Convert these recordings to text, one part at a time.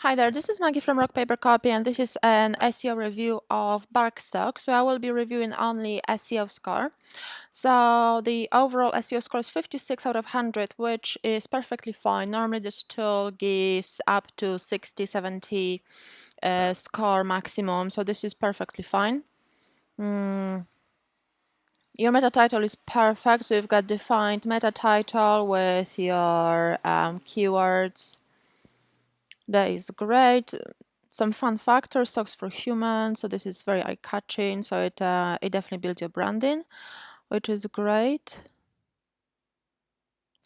Hi there, this is Maggie from Rock Paper Copy, and this is an SEO review of Barkstock. So I will be reviewing only SEO score. So the overall SEO score is 56 out of 100, which is perfectly fine. Normally this tool gives up to 60, 70 score maximum, so this is perfectly fine. Your meta title is perfect, so you've got defined meta title with your keywords. That is great. Some fun factors, socks for humans. So this is very eye-catching. So it definitely builds your branding, which is great.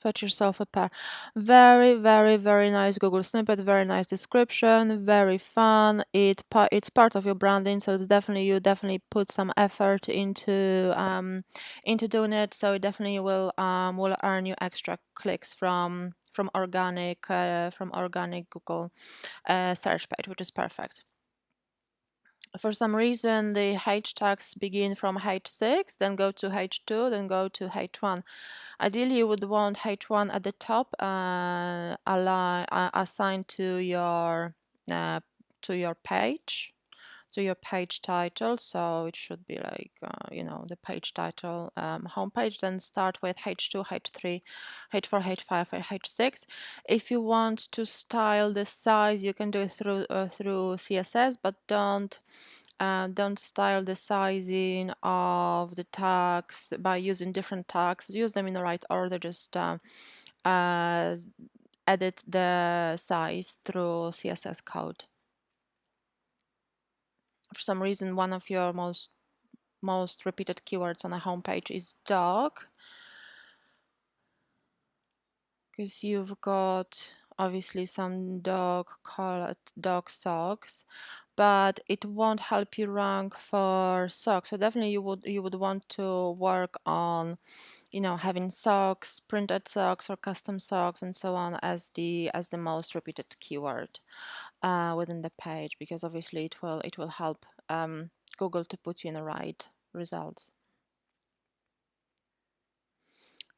Fetch yourself a pair. Very, very, very nice Google snippet. Very nice description. Very fun. It's part of your branding, so it's definitely you definitely put some effort into doing it. So it definitely will earn you extra clicks from organic Google search page, which is perfect. For some reason, the H tags begin from H6, then go to H2, then go to H1. Ideally, you would want H1 at the top, assigned uh, to your page, to your page title. So it should be like the page title, homepage. Then start with H2, H3, H4, H5, H6. If you want to style the size, you can do it through CSS, but don't style the sizing of the tags by using different tags. Use them in the right order. Just edit the size through CSS code. For some reason, one of your most repeated keywords on a homepage is dog, because you've got obviously some dog called dog socks, but it won't help you rank for socks. So definitely you would want to work on having socks, printed socks or custom socks and so on as the most repeated keyword within the page, because obviously it will help Google to put you in the right results.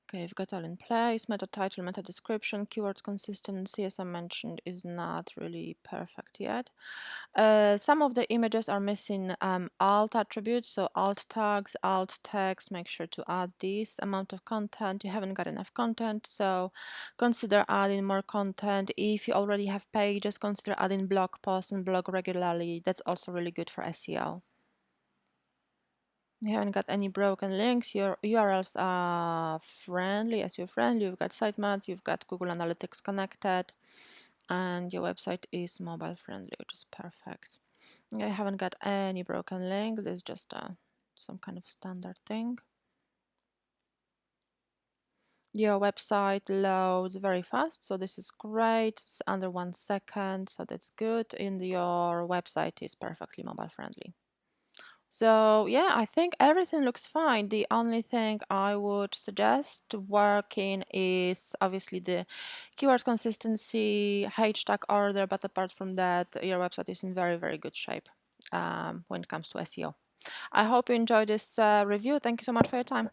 Okay, we've got all in place. Meta title, meta description, keyword consistency, as I mentioned, is not really perfect yet. Some of the images are missing alt attributes, so alt tags, alt text. Make sure to add this amount of content. You haven't got enough content, so consider adding more content. If you already have pages, consider adding blog posts and blog regularly. That's also really good for SEO. You haven't got any broken links. Your URLs are friendly, SEO friendly. You've got sitemap, you've got Google Analytics connected, and your website is mobile friendly, which is perfect. I haven't got any broken links. This is just some kind of standard thing. Your website loads very fast, so this is great. It's under 1 second, so that's good. And your website is perfectly mobile friendly. So yeah, I think everything looks fine. The only thing I would suggest working is obviously the keyword consistency, hashtag order, but apart from that, your website is in very, very good shape when it comes to SEO. I hope you enjoyed this review. Thank you so much for your time.